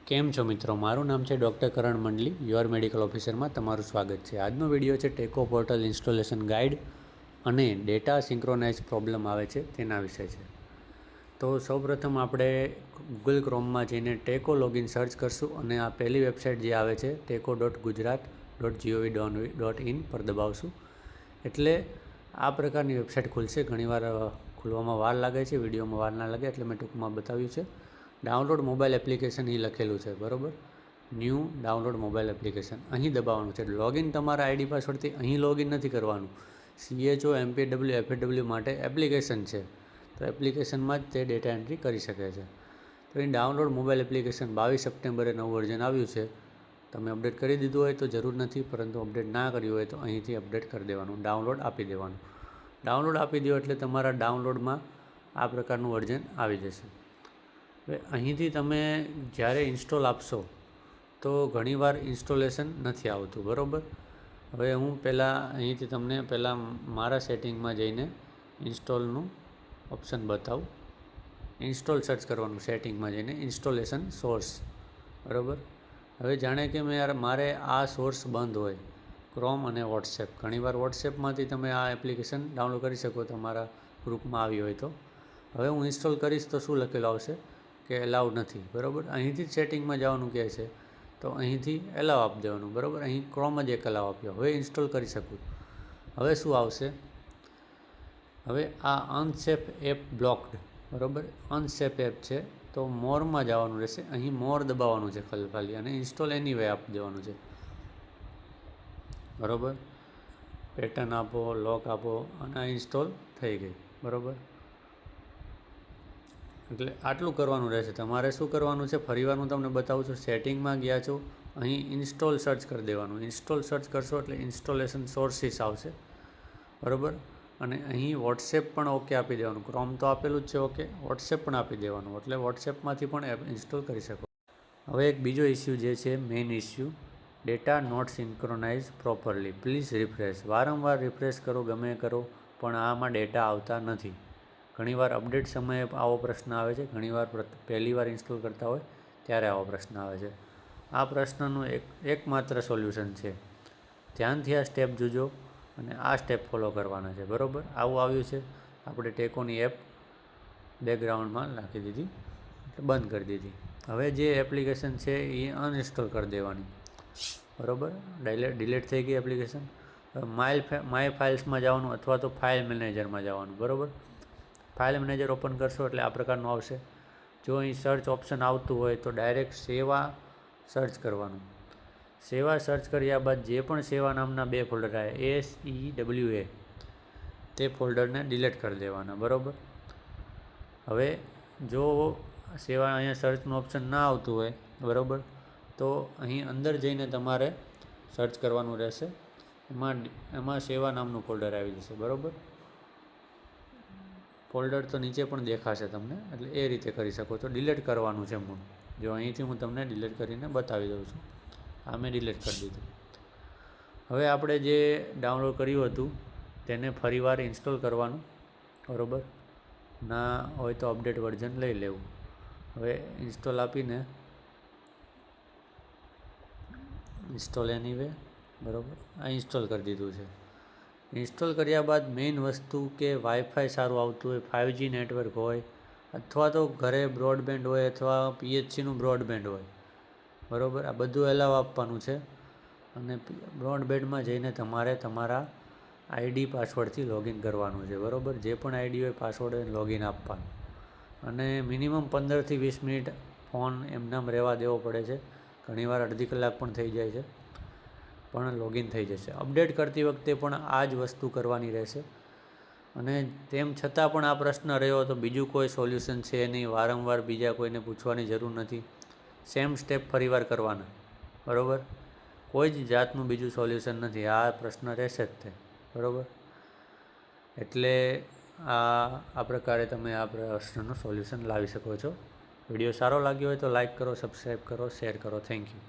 કેમ છો મિત્રો? મારું નામ છે doctor Karan Mandli, your medical ઓફિસરમાં તમારું સ્વાગત છે. આજનો વિડીયો છે ટેકો પોર્ટલ ઇન્સ્ટોલેશન ગાઈડ અને ડેટા સિંક્રોનાઇઝ પ્રોબ્લેમ આવે છે તેના વિશે છે. તો સૌપ્રથમ આપણે ગૂગલ ક્રોમમાં જઈને ટેકો લોગિન સર્ચ કરશું અને આ પહેલી વેબસાઇટ જે આવે છે teco.gujarat.gov.in પર દબાવશું એટલે આ પ્રકારની વેબસાઇટ ખુલશે. ઘણીવાર ખુલવામાં વાર લાગે છે, વિડીયોમાં વાર ના લાગે એટલે મેં ટૂંકમાં બતાવ્યું છે. ડાઉનલોડ મોબાઈલ એપ્લિકેશન એ લખેલું છે, બરાબર. ન્યૂ ડાઉનલોડ મોબાઈલ એપ્લિકેશન અહીં દબાવવાનું છે. લોગિન તમારા આઈડી પાસવર્ડથી અહીં લોગિન નથી કરવાનું. CHO MPW FAW માટે એપ્લિકેશન છે, તો એપ્લિકેશનમાં જ તે ડેટા એન્ટ્રી કરી શકે છે. તો અહીં ડાઉનલોડ મોબાઈલ એપ્લિકેશન 22 સપ્ટેમ્બરે નવું વર્ઝન આવ્યું છે. તમે અપડેટ કરી દીધું હોય તો જરૂર નથી, પરંતુ અપડેટ ના કર્યું હોય તો અહીંથી અપડેટ કરી દેવાનું, ડાઉનલોડ આપી દેવાનું. ડાઉનલોડ આપી દો એટલે તમારા ડાઉનલોડમાં આ પ્રકારનું વર્ઝન આવી જશે. હવે અહીંથી તમે જ્યારે ઇન્સ્ટોલ આપશો તો ઘણીવાર ઇન્સ્ટોલેશન નથી આવતું, બરાબર. હવે હું અહીંથી તમને મારા સેટિંગમાં જઈને ઇન્સ્ટોલનું ઓપ્શન બતાવું. ઇન્સ્ટોલ સર્ચ કરવાનું સેટિંગમાં જઈને, ઇન્સ્ટોલેશન સોર્સ, બરાબર. હવે જાણે કે મારે આ સોર્સ બંધ હોય, ક્રોમ અને વોટ્સએપ. ઘણીવાર વોટ્સએપમાંથી તમે આ એપ્લિકેશન ડાઉનલોડ કરી શકો તમારા ગ્રુપમાં આવી હોય તો. હવે હું ઇન્સ્ટોલ કરીશ તો શું લખેલું આવશે કે એલાઉ નથી, બરાબર. અહીંથી જ સેટિંગમાં જવાનું કહે છે, તો અહીંથી એલાવ આપી દેવાનું, બરાબર. અહીં ક્રોમ જ એક એલાવ આપ્યો. હવે ઇન્સ્ટોલ કરી શકું. હવે શું આવશે? હવે આ અનસેફ એપ બ્લોક્ડ, બરાબર. અનસેફ એપ છે તો મોરમાં જવાનું રહેશે. અહીં મોર દબાવવાનું છે ખાલી અને ઇન્સ્ટોલ એનીવે આપી દેવાનું છે, બરાબર. પેટર્ન આપો, લોક આપો અને આ ઇન્સ્ટોલ થઈ ગઈ, બરાબર. એટલે આટલું કરવાનું રહેશે. તમારે શું કરવાનું છે ફરીવાર હું તમને બતાવું છું. સેટિંગમાં ગયા છો, અહીં ઇન્સ્ટોલ સર્ચ કરી દેવાનું. ઇન્સ્ટોલ સર્ચ કરશો એટલે ઇન્સ્ટોલેશન સોર્સિસ આવશે, બરાબર. અને અહીં વોટ્સએપ પણ ઓકે આપી દેવાનું. ક્રોમ તો આપેલું જ છે ઓકે, વોટ્સએપ પણ આપી દેવાનું, એટલે વોટ્સએપમાંથી પણ એપ ઇન્સ્ટોલ કરી શકો. હવે એક બીજો ઇસ્યુ જે છે, main issue, data not synchronise properly, please refresh. વારંવાર રિફ્રેશ કરો, ગમે કરો, પણ આમાં ડેટા આવતા નથી. ઘણીવાર અપડેટ સમયે આવો પ્રશ્ન આવે છે, ઘણીવાર પહેલીવાર ઇન્સ્ટોલ કરતા હોય ત્યારે આવો પ્રશ્ન આવે છે. આ પ્રશ્નનું એકમાત્ર સોલ્યુશન છે, ધ્યાનથી આ સ્ટેપ જોજો અને આ સ્ટેપ ફોલો કરવાના છે, બરાબર. આવું આવ્યું છે, આપણે ટેકોની એપ બેકગ્રાઉન્ડમાં નાખી દીધી, એટલે બંધ કરી દીધી. હવે જે એપ્લિકેશન છે એ અનઇન્સ્ટોલ કરી દેવાની, બરાબર. ડિલીટ થઈ ગઈ એપ્લિકેશન. માય ફાઇલ્સમાં જવાનું અથવા તો ફાઇલ મેનેજરમાં જવાનું, બરાબર. ફાઇલ મેનેજર ઓપન કરશો એટલે આ પ્રકારનું આવશે. જો અહીં સર્ચ ઓપ્શન આવતું હોય તો ડાયરેક્ટ સેવા સર્ચ કરવાનું. સેવા સર્ચ કર્યા બાદ જે પણ સેવા નામના 2 ફોલ્ડર આવે, SEWA, તે ફોલ્ડરને ડિલીટ કરી દેવાના, બરાબર. હવે જો સેવા અહીંયા સર્ચનું ઓપ્શન ના આવતું હોય, બરાબર, તો અહીં અંદર જઈને તમારે સર્ચ કરવાનું રહેશે. એમાં સેવા નામનું ફોલ્ડર આવી જશે, બરાબર. ફોલ્ડર તો નીચે પણ દેખાશે તમને, એટલે એ રીતે કરી શકો છો. ડિલીટ કરવાનું છે મૂળ. જો અહીંથી હું તમને ડિલીટ કરીને બતાવી દઉં છું. આ મેં ડિલીટ કરી દીધું. હવે આપણે જે ડાઉનલોડ કર્યું હતું તેને ફરીવાર ઇન્સ્ટોલ કરવાનું, બરાબર. ના હોય તો અપડેટ વર્ઝન લઈ લેવું. હવે ઇન્સ્ટોલ આપીને ઇન્સ્ટોલ એનીવે, બરાબર, આ ઇન્સ્ટોલ કરી દીધું છે. ઇન્સ્ટોલ કર્યા બાદ મેઇન વસ્તુ કે વાઈફાઈ સારું આવતું હોય, 5G નેટવર્ક હોય, અથવા તો ઘરે બ્રોડબેન્ડ હોય અથવા PHCનું બ્રોડબેન્ડ હોય, બરાબર. આ બધું એલાવ આપવાનું છે અને બ્રોડબેન્ડમાં જઈને તમારે તમારા આઈડી પાસવર્ડથી લોગિન કરવાનું છે, બરાબર. જે પણ આઈડી હોય પાસવર્ડ હોય લોગિન આપવાનું અને મિનિમમ 15થી 20 મિનિટ ફોન એમનામ રહેવા દેવો પડે છે. ઘણીવાર અડધી કલાક પણ થઈ જાય છે, પણ લોગિન થઈ જશે. અપડેટ કરતી વખતે પણ આ જ વસ્તુ કરવાની રહેશે. અને તેમ છતાં પણ આ પ્રશ્ન રહ્યો તો બીજું કોઈ સોલ્યુશન છે નહીં. વારંવાર બીજા કોઈને પૂછવાની જરૂર નથી. સેમ સ્ટેપ ફરીવાર કરવાના, બરાબર. કોઈ જ જાતનું બીજું સોલ્યુશન નથી. આ પ્રશ્ન રહેશે જ તે, બરાબર. એટલે આ પ્રકારે તમે આ પ્રશ્નનું સોલ્યુશન લાવી શકો છો. વિડીયો સારો લાગ્યો હોય તો લાઇક કરો, સબસ્ક્રાઈબ કરો, શેર કરો. Thank you.